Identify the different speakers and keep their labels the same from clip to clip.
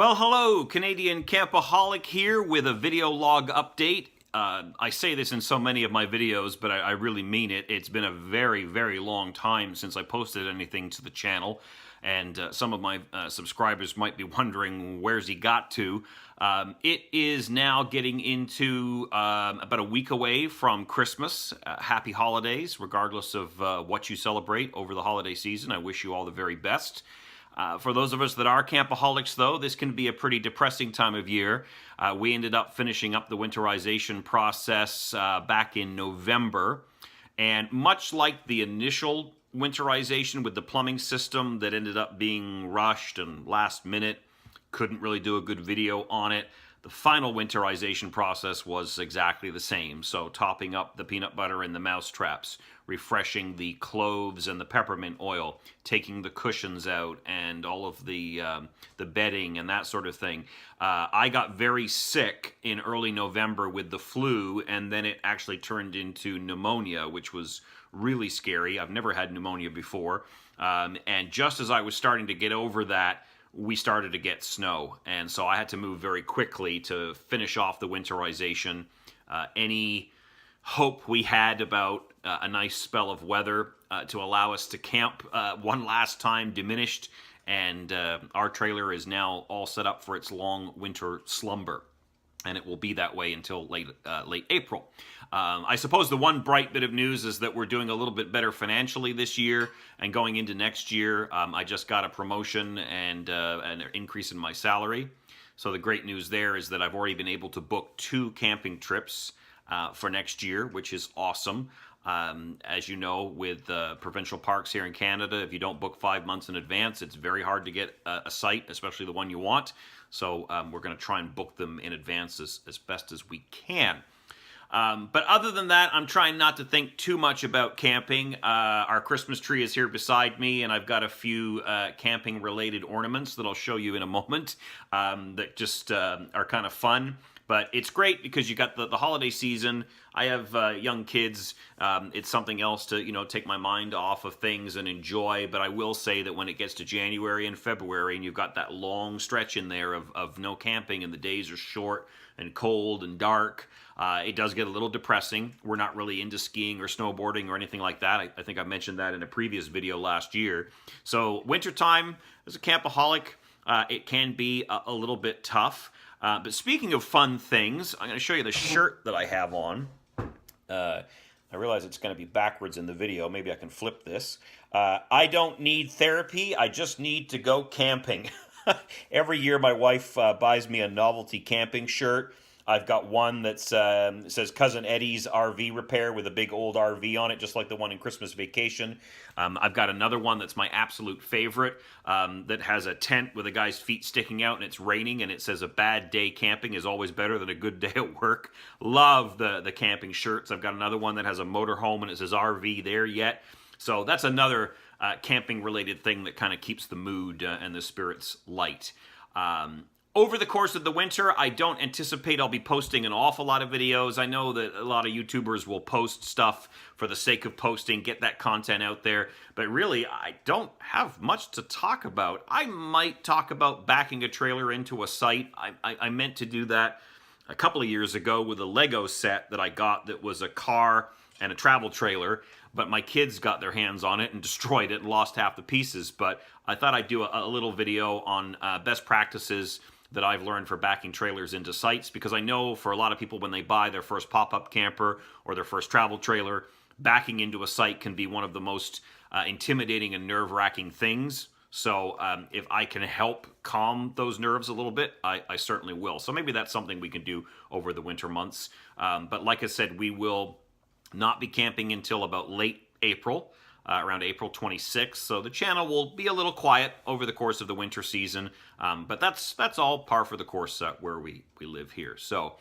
Speaker 1: Well, hello, Canadian Campaholic here with a video log update. I say this in so many of my videos, but I really mean it. It's been a very, very long time since I posted anything to the channel, and some of my subscribers might be wondering where's he got to. It is now getting into about a week away from Christmas. Happy holidays, regardless of what you celebrate over the holiday season. I wish you all the very best. For those of us that are campaholics, though, this can be a pretty depressing time of year. We ended up finishing up the winterization process back in November, and much like the initial winterization with the plumbing system that ended up being rushed and last minute, couldn't really do a good video on it. The final winterization process was exactly the same. So topping up the peanut butter and the mouse traps, refreshing the cloves and the peppermint oil, taking the cushions out and all of the bedding and that sort of thing. I got very sick in early November with the flu, and then it actually turned into pneumonia, which was really scary. I've never had pneumonia before. And just as I was starting to get over that, we started to get snow, and so I had to move very quickly to finish off the winterization. Any hope we had about a nice spell of weather to allow us to camp one last time diminished, and our trailer is now all set up for its long winter slumber, and it will be that way until late April. I suppose the one bright bit of news is that we're doing a little bit better financially this year, and going into next year, I just got a promotion and an increase in my salary. So the great news there is that I've already been able to book 2 camping trips for next year, which is awesome. As you know, with provincial parks here in Canada, if you don't book 5 months in advance, it's very hard to get a site, especially the one you want. So we're going to try and book them in advance as best as we can. But other than that, I'm trying not to think too much about camping. Our Christmas tree is here beside me, and I've got a few camping-related ornaments that I'll show you in a moment that just are kind of fun. But it's great because you got the holiday season. I have young kids. It's something else to, take my mind off of things and enjoy. But I will say that when it gets to January and February and you've got that long stretch in there of no camping and the days are short and cold and dark, it does get a little depressing. We're not really into skiing or snowboarding or anything like that. I think I mentioned that in a previous video last year. So wintertime, as a campaholic, it can be a little bit tough. But speaking of fun things, I'm going to show you the shirt that I have on. I realize it's going to be backwards in the video. Maybe I can flip this. I don't need therapy. I just need to go camping. Every year my wife buys me a novelty camping shirt. I've got one that says Cousin Eddie's RV Repair with a big old RV on it, just like the one in Christmas Vacation. I've got another one that's my absolute favorite that has a tent with a guy's feet sticking out and it's raining, and it says a bad day camping is always better than a good day at work. Love the camping shirts. I've got another one that has a motorhome and it says RV there yet. So that's another camping-related thing that kind of keeps the mood and the spirits light. Over the course of the winter, I don't anticipate I'll be posting an awful lot of videos. I know that a lot of YouTubers will post stuff for the sake of posting, get that content out there, but really, I don't have much to talk about. I might talk about backing a trailer into a site. I meant to do that a couple of years ago with a Lego set that I got that was a car and a travel trailer, but my kids got their hands on it and destroyed it and lost half the pieces. But I thought I'd do a little video on best practices that I've learned for backing trailers into sites, because I know for a lot of people when they buy their first pop-up camper or their first travel trailer, backing into a site can be one of the most intimidating and nerve-wracking things. So if I can help calm those nerves a little bit, I certainly will. So maybe that's something we can do over the winter months. But like I said, we will not be camping until about late April. Around April 26th, so the channel will be a little quiet over the course of the winter season, but that's all par for the course where we live here. So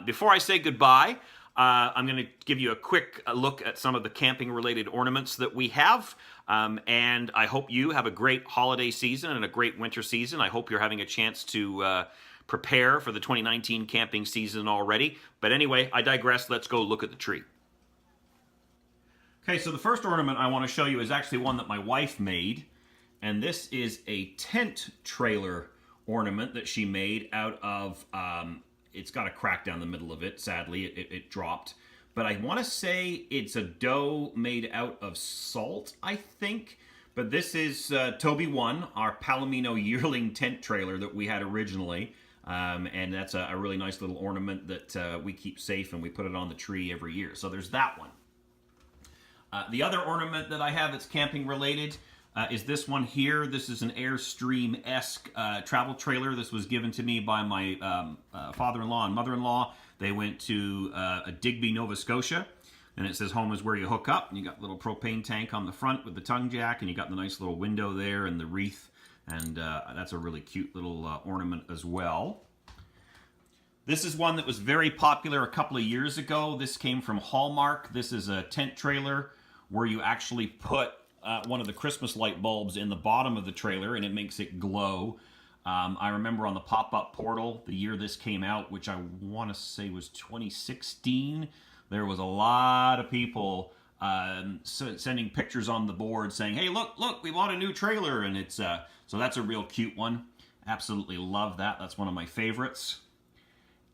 Speaker 1: before I say goodbye, I'm going to give you a quick look at some of the camping-related ornaments that we have, and I hope you have a great holiday season and a great winter season. I hope you're having a chance to prepare for the 2019 camping season already, but anyway, I digress. Let's go look at the tree. Okay, so the first ornament I want to show you is actually one that my wife made, and this is a tent trailer ornament that she made out of, it's got a crack down the middle of it, sadly, it dropped. But I want to say it's a dough made out of salt, I think. But this is Toby 1, our Palomino yearling tent trailer that we had originally. And that's a really nice little ornament that we keep safe, and we put it on the tree every year. So there's that one. The other ornament that I have that's camping related is this one here. This is an Airstream-esque travel trailer. This was given to me by my father-in-law and mother-in-law. They went to Digby, Nova Scotia. And it says home is where you hook up. And you got a little propane tank on the front with the tongue jack. And you got the nice little window there and the wreath. And that's a really cute little ornament as well. This is one that was very popular a couple of years ago. This came from Hallmark. This is a tent trailer where you actually put one of the Christmas light bulbs in the bottom of the trailer and it makes it glow. I remember on the pop-up portal, the year this came out, which I want to say was 2016, there was a lot of people sending pictures on the board saying, hey, look, we bought a new trailer. And it's so that's a real cute one. Absolutely love that. That's one of my favorites.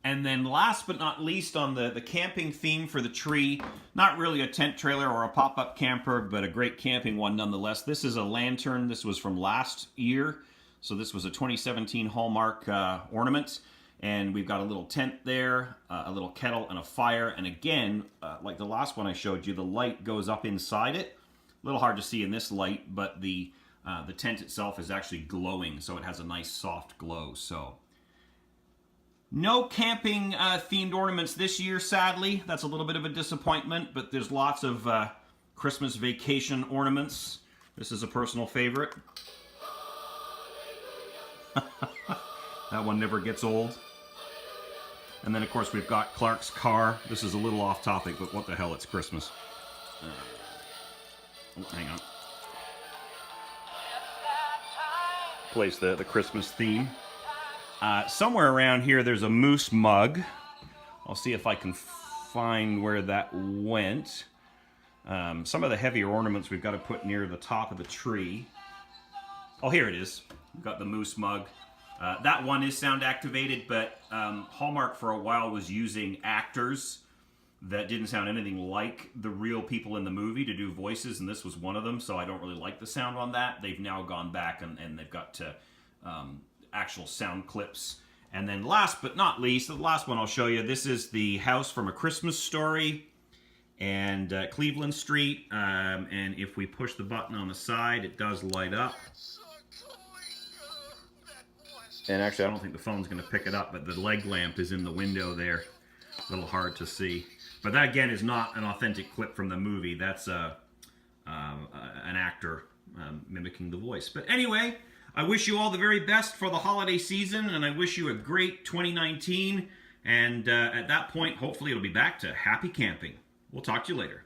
Speaker 1: And then last but not least, on the camping theme for the tree, not really a tent trailer or a pop-up camper, but a great camping one nonetheless. This is a lantern. This was from last year. So this was a 2017 Hallmark ornament. And we've got a little tent there, a little kettle, and a fire. And again, like the last one I showed you, the light goes up inside it. A little hard to see in this light, but the tent itself is actually glowing, so it has a nice soft glow. So no camping themed ornaments this year, sadly. That's a little bit of a disappointment, but there's lots of Christmas vacation ornaments. This is a personal favorite. That one never gets old. And then, of course, we've got Clark's car. This is a little off topic, but what the hell, it's Christmas. Oh, hang on. Plays the Christmas theme. Somewhere around here, there's a moose mug. I'll see if I can find where that went. Some of the heavier ornaments we've got to put near the top of the tree. Oh, here it is. We've got the moose mug. That one is sound activated, but Hallmark for a while was using actors that didn't sound anything like the real people in the movie to do voices, and this was one of them, so I don't really like the sound on that. They've now gone back and they've got actual sound clips. And then last but not least, the last one I'll show you, this is the house from A Christmas Story and Cleveland Street. And if we push the button on the side, it does light up. And actually, I don't think the phone's going to pick it up, but the leg lamp is in the window there. A little hard to see. But that, again, is not an authentic clip from the movie. That's an actor mimicking the voice. But anyway, I wish you all the very best for the holiday season, and I wish you a great 2019. And at that point, hopefully it'll be back to happy camping. We'll talk to you later.